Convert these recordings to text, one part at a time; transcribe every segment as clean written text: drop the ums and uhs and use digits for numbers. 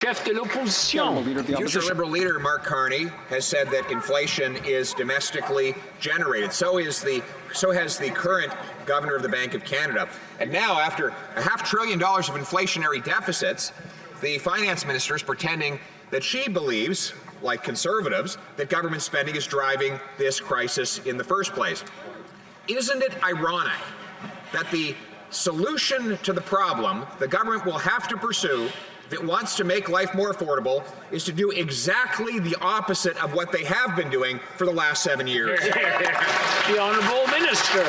Chef de l'opposition. Future Liberal leader Mark Carney has said that inflation is domestically generated. So has the current governor of the Bank of Canada. And now, after $500 billion of inflationary deficits, the finance minister is pretending that she believes, like conservatives, that government spending is driving this crisis in the first place. Isn't it ironic that the solution to the problem the government will have to pursue if it wants to make life more affordable is to do exactly the opposite of what they have been doing for the last 7 years? The Honourable Minister.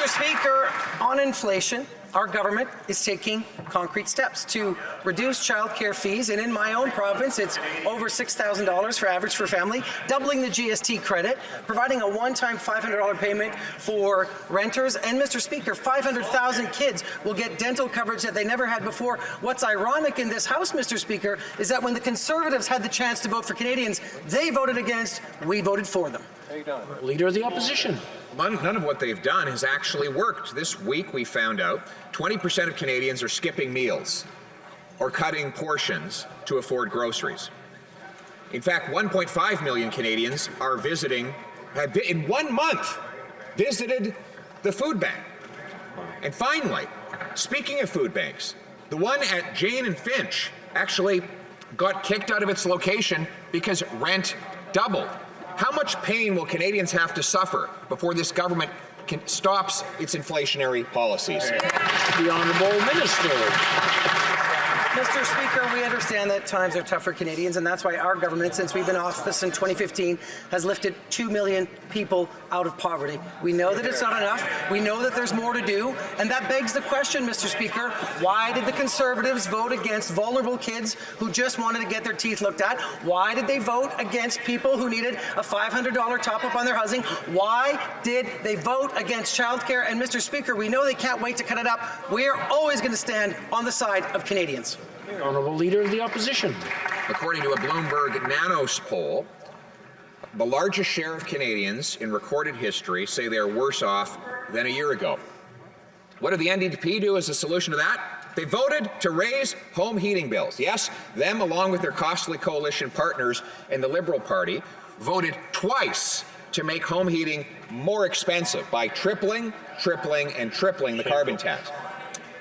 Mr. Speaker, on inflation, our government is taking concrete steps to reduce child care fees, and in my own province, it's over $6,000 for average for family, doubling the GST credit, providing a one-time $500 payment for renters, and Mr. Speaker, 500,000 kids will get dental coverage that they never had before. What's ironic in this House, Mr. Speaker, is that when the Conservatives had the chance to vote for Canadians, they voted against, we voted for them. Leader of the Opposition. None of what they've done has actually worked. This week we found out 20% of Canadians are skipping meals or cutting portions to afford groceries. In fact, 1.5 million Canadians are have in 1 month visited the food bank. And finally, speaking of food banks, the one at Jane and Finch actually got kicked out of its location because rent doubled. How much pain will Canadians have to suffer before this government stops its inflationary policies? The Honourable Minister. Mr. Speaker, we understand that times are tough for Canadians, and that's why our government, since we've been in office in 2015, has lifted 2 million people out of poverty. We know that it's not enough. We know that there's more to do, and that begs the question, Mr. Speaker, why did the Conservatives vote against vulnerable kids who just wanted to get their teeth looked at? Why did they vote against people who needed a $500 top-up on their housing? Why did they vote against childcare? And Mr. Speaker, we know they can't wait to cut it up. We're always going to stand on the side of Canadians. Honourable Leader of the Opposition. According to a Bloomberg Nanos poll, the largest share of Canadians in recorded history say they are worse off than a year ago. What did the NDP do as a solution to that? They voted to raise home heating bills. Yes, them along with their costly coalition partners in the Liberal Party voted twice to make home heating more expensive by tripling the carbon tax.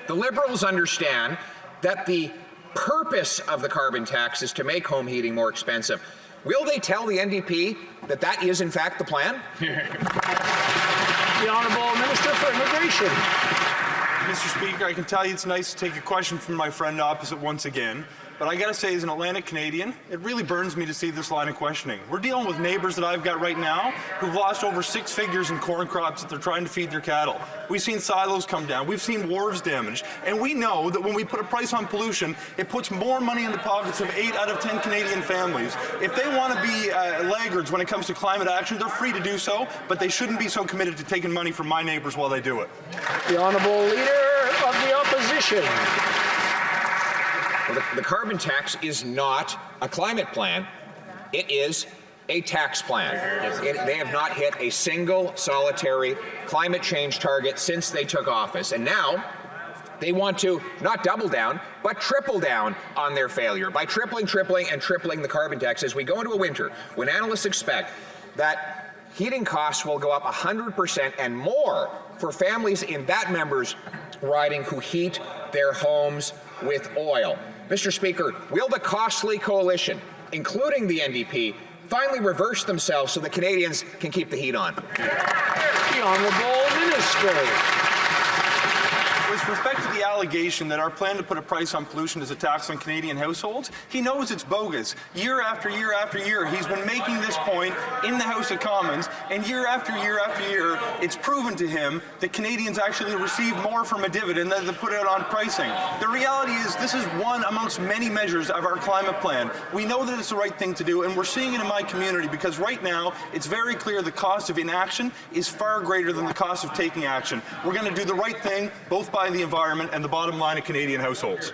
The Liberals understand that the purpose of the carbon tax is to make home heating more expensive. Will they tell the NDP that that is in fact the plan? The Honourable Minister for Immigration. Mr. Speaker, I can tell you it's nice to take a question from my friend opposite once again, but I gotta say, as an Atlantic Canadian, it really burns me to see this line of questioning. We're dealing with neighbours that I've got right now who've lost over 6 figures in corn crops that they're trying to feed their cattle. We've seen silos come down, we've seen wharves damaged, and we know that when we put a price on pollution, it puts more money in the pockets of 8 out of 10 Canadian families. If they want to be laggards when it comes to climate action, they're free to do so, but they shouldn't be so committed to taking money from my neighbours while they do it. The Honourable Leader of the Opposition. Well, the carbon tax is not a climate plan. It is a tax plan. They have not hit a single solitary climate change target since they took office. And now they want to not double down, but triple down on their failure by tripling the carbon tax as we go into a winter when analysts expect that heating costs will go up 100% and more for families in that member's riding who heat their homes with oil. Mr. Speaker, will the costly coalition, including the NDP, finally reverse themselves so the Canadians can keep the heat on? The Honourable Minister. With respect to the allegation that our plan to put a price on pollution is a tax on Canadian households, he knows it's bogus. Year after year after year, he's been making this point in the House of Commons, and year after year after year, it's proven to him that Canadians actually receive more from a dividend than they put out on pricing. The reality is this is one amongst many measures of our climate plan. We know that it's the right thing to do, and we're seeing it in my community because right now, it's very clear the cost of inaction is far greater than the cost of taking action. We're going to do the right thing, both by the environment and the bottom line of Canadian households.